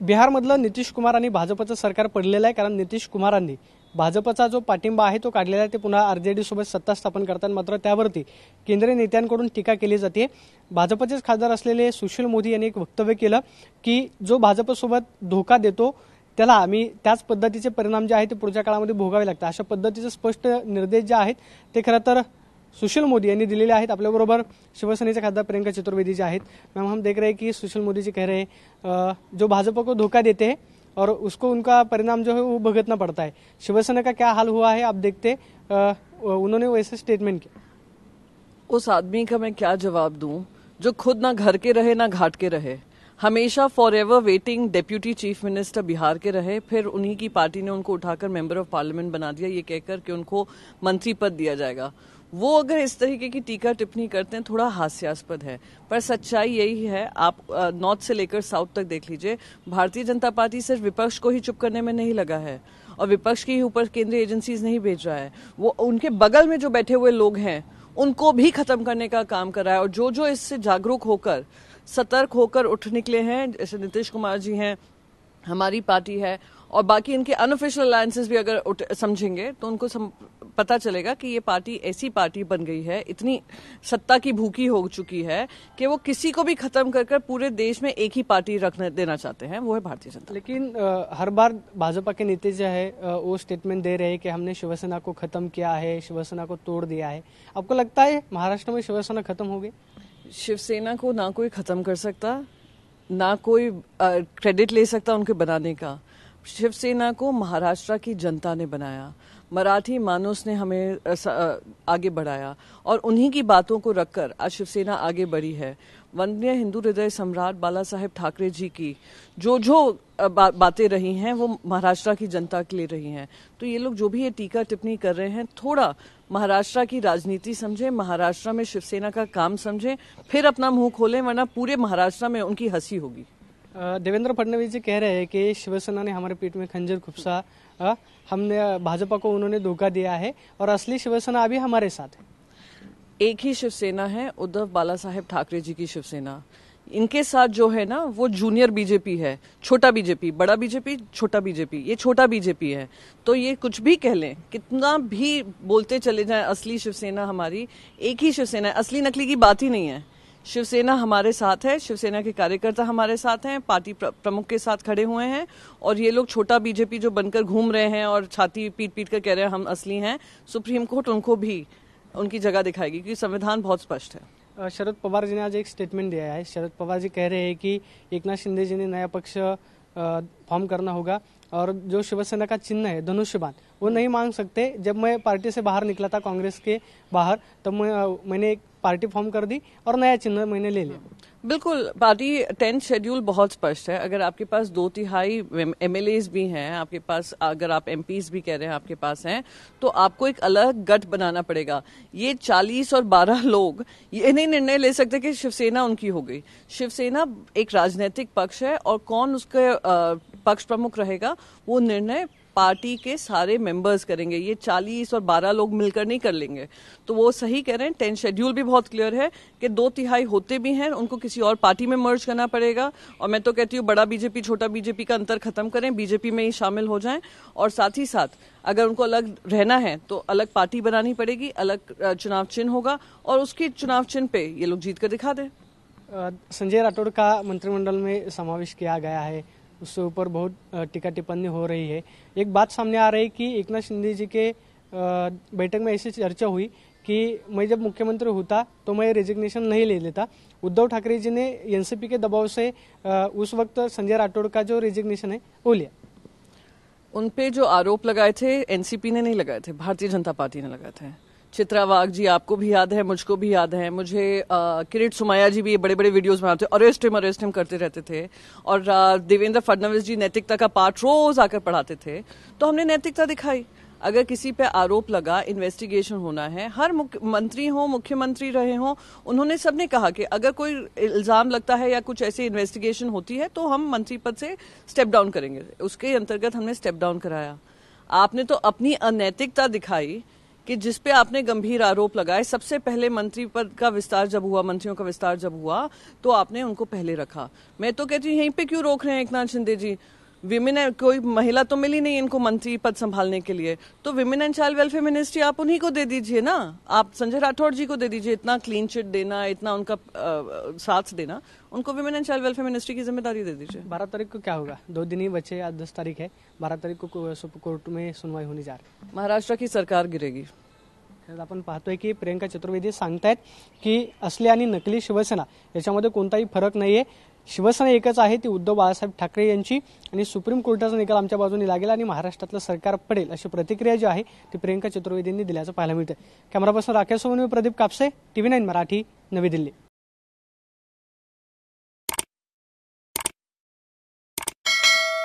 बिहारमधलं नितीश कुमार आणि भाजपचं सरकार पडलेलं आहे, कारण नितीश कुमारांनी भाजपचा जो पाठिंबा आहे तो काढलेला आहे. ते पुन्हा आरजेडी सोबत सत्ता स्थापन करतात. मात्र त्यावरती केंद्रीय नेत्यांकडून टीका केली जाते. भाजपचेच खासदार असलेले सुशील मोदी यांनी एक वक्तव्य केलं की जो भाजपसोबत धोका देतो त्याला आम्ही त्याच पद्धतीचे परिणाम जे आहेत ते पुढच्या काळामध्ये भोगावे लागतात. अशा पद्धतीचे स्पष्ट निर्देश जे आहेत ते खरं तर सुशील मोदी यांनी दिलेले आहेत. आपल्याबरोबर शिवसेनेचे खासदार प्रियंका चतुर्वेदी जी आहेत. मैम, हम देख रहे हैं कि सुशील मोदी जी कह रहे हैं जो भाजपा को धोखा देते हैं और उसको उनका परिणाम जो है वो भुगतना पड़ता है. शिवसेना का क्या हाल हुआ है आप देखते, उन्होंने वैसे स्टेटमेंट किया. उस आदमी का मैं क्या जवाब दूं जो खुद ना घर के रहे ना घाट के रहे, हमेशा for ever waiting deputy chief minister Bihar के रहे, फिर उन्हीं की पार्टी ने उनको उठाकर मेंबर ऑफ पार्लियामेंट बना दिया ये कहकर कि उनको मंत्री पद दिया जाएगा. वो अगर इस तरीके की टीका टिप्पणी करते हैं थोड़ा हास्यास्पद है, पर सच्चाई यही है. आप नॉर्थ से लेकर साउथ तक देख लीजिए, भारतीय जनता पार्टी सिर्फ विपक्ष को ही चुप करने में नहीं लगा है और विपक्ष के ही ऊपर केंद्रीय एजेंसीज नहीं भेज रहा है, वो उनके बगल में जो बैठे हुए लोग हैं उनको भी खत्म करने का काम कर रहा है. और जो जो इससे जागरूक होकर सतर्क होकर उठ निकले हैं, जैसे नीतीश कुमार जी हैं, हमारी पार्टी है, और बाकी इनके अनऑफिशियल अलायंसेस भी अगर समझेंगे तो उनको पता चलेगा कि ये पार्टी ऐसी पार्टी बन गई है, इतनी सत्ता की भूखी हो चुकी है कि वो किसी को भी खत्म कर पूरे देश में एक ही पार्टी रखने देना चाहते हैं, वो है भारतीय जनता. लेकिन हर बार भाजपा के नेता जो है वो स्टेटमेंट दे रहे हैं कि हमने शिवसेना को खत्म किया है, शिवसेना को तोड़ दिया है. आपको लगता है महाराष्ट्र में शिवसेना खत्म हो गई? शिवसेना को ना कोई खत्म कर सकता, ना कोई क्रेडिट ले सकता उनके बनाने का. शिवसेना को महाराष्ट्र की जनता ने बनाया, मराठी मानुस ने हमें आगे बढ़ाया और उन्हीं की बातों को रखकर आज शिवसेना आगे बढ़ी है. वंदनीय हिंदू हृदय सम्राट बाला साहेब ठाकरे जी की जो बातें रही हैं वो महाराष्ट्र की जनता के लिए रही हैं. तो ये लोग जो भी ये टीका टिप्पणी कर रहे हैं, थोड़ा महाराष्ट्र की राजनीति समझें, महाराष्ट्र में शिवसेना का काम समझें, फिर अपना मुंह खोलें, वरना पूरे महाराष्ट्र में उनकी हंसी होगी. देवेंद्र फडणवीस जी कह रहे हैं कि शिवसेना ने हमारे पीठ में खंजर खुपसा, हमने भाजपा को उन्होंने धोखा दिया है और असली शिवसेना अभी हमारे साथ है. एक ही शिवसेना है, उद्धव बाला साहेब ठाकरे जी की शिवसेना. इनके साथ जो है ना वो जूनियर बीजेपी है, छोटा बीजेपी, बड़ा बीजेपी, छोटा बीजेपी, ये छोटा बीजेपी है. तो ये कुछ भी कह लें, कितना भी बोलते चले जाएं, असली शिवसेना हमारी एक ही शिवसेना है. असली नकली की बात ही नहीं है. शिवसेना हमारे साथ है, शिवसेना के कार्यकर्ता हमारे साथ हैं, पार्टी प्रमुख के साथ खड़े हुए हैं. और ये लोग छोटा बीजेपी जो बनकर घूम रहे हैं और छाती पीट पीट कर कह रहे हैं हम असली हैं, सुप्रीम कोर्ट उनको भी उनकी जगह दिखाएगी क्योंकि संविधान बहुत स्पष्ट है. शरद पवार जी ने आज एक स्टेटमेंट दिया है. शरद पवार जी कह रहे हैं कि एकनाथ शिंदे जी ने नया पक्ष फॉर्म करना होगा और जो शिवसेना का चिन्ह है धनुष्यबाण वो नहीं मांग सकते. जब मैं पार्टी से बाहर निकला था, कांग्रेस के बाहर, तब मैंने एक पार्टी फॉर्म कर दी और नया चिन्ह मैंने ले लिया. बिल्कुल, पार्टी 10th शेड्यूल बहुत स्पष्ट है. अगर आपके पास 2/3 MLAs भी हैं, आपके पास अगर आप MPs भी कह रहे हैं आपके पास हैं, तो आपको एक अलग गठ बनाना पड़ेगा. ये 40 और 12 लोग ये नहीं निर्णय ले सकते कि शिवसेना उनकी हो गई. शिवसेना एक राजनीतिक पक्ष है और कौन उसके पक्ष प्रमुख रहेगा वो निर्णय पार्टी के सारे मेंबर्स करेंगे. ये 40 और 12 लोग मिलकर नहीं कर लेंगे. तो वो सही कह रहे हैं. 10th शेड्यूल भी बहुत क्लियर है कि 2/3 होते भी हैं, उनको किसी और पार्टी में मर्ज करना पड़ेगा. और मैं तो कहती हूँ बड़ा बीजेपी छोटा बीजेपी का अंतर खत्म करें, बीजेपी में ही शामिल हो जाएं. और साथ ही साथ अगर उनको अलग रहना है तो अलग पार्टी बनानी पड़ेगी, अलग चुनाव चिन्ह होगा और उसके चुनाव चिन्ह पे ये लोग जीत कर दिखा दें. संजय राठौड़ का मंत्रिमंडल में समावेश किया गया है, उसके ऊपर बहुत टीका टिप्पणी हो रही है. एक बात सामने आ रही है कि एकनाथ शिंदे जी के बैठक में ऐसी चर्चा हुई कि मैं जब मुख्यमंत्री होता तो मैं रेजिग्नेशन नहीं ले लेता. उद्धव ठाकरे जी ने एनसीपी के दबाव से उस वक्त संजय राठौड़ का जो रेजिग्नेशन है वो लिया. उन पे जो आरोप लगाए थे एनसीपी ने नहीं लगाए थे, भारतीय जनता पार्टी ने लगाए थे. चित्रा वाघ जी आपको भी याद है, मुझको भी याद है, मुझे किरीट सुमैया जी भी ये बड़े बड़े वीडियोस बनाते, अरेस्ट हिम करते रहते थे. और देवेंद्र फडणवीस जी नैतिकता का पाठ रोज आकर पढ़ाते थे. तो हमने नैतिकता दिखाई. अगर किसी पे आरोप लगा, इन्वेस्टिगेशन होना है, हर मंत्री हो, मुख्यमंत्री रहे हो, उन्होंने सबने कहा कि अगर कोई इल्जाम लगता है या कुछ ऐसी इन्वेस्टिगेशन होती है तो हम मंत्री पद से स्टेप डाउन करेंगे. उसके अंतर्गत हमने स्टेप डाउन कराया. आपने तो अपनी अनैतिकता दिखाई कि जिसपे आपने गंभीर आरोप लगाए, सबसे पहले मंत्री पद का विस्तार जब हुआ, मंत्रियों का विस्तार जब हुआ, तो आपने उनको पहले रखा। मैं तो कहती हूँ यहीं पे क्यों रोक रहे हैं एकनाथ शिंदे जी? विमेन, कोई महिला तो मिली नहीं इनको मंत्री पद संभालने के लिए, तो women and child welfare ministry आप उन्हीं को दे दीजिए ना, आप संजय राठौड़ जी को दे दीजिए। इतना क्लीन चिट देना, इतना उनका साथ देना, उनको women and child welfare ministry की जिम्मेदारी दे दीजिए। 12 तारीख को क्या होगा? 2 दिन ही बचे, आज 10 तारीख है। 12 तारीख को कोर्ट में सुनवाई होने जा रही है। महाराष्ट्र की सरकार गिरेगी। आपण पाहतोय की प्रियंका चतुर्वेदी सांगतायत की असली आणि नकली शिवसेना याच्यामध्ये कोणताही फरक नाहीये। शिवसेना एकच आहे, ती उद्धव बाळासाहेब ठाकरे यांची, आणि सुप्रीम कोर्टाचा निकाल आमच्या बाजूने लागेल आणि महाराष्ट्रातलं सरकार पडेल अशी प्रतिक्रिया जी आहे ती प्रियंका चतुर्वेदींनी दिल्याचं पाहायला मिळतं। कॅमेरा पर्सन राकेश सोबत मी प्रदीप कापसे, TV9 मराठी, नवी दिल्ली।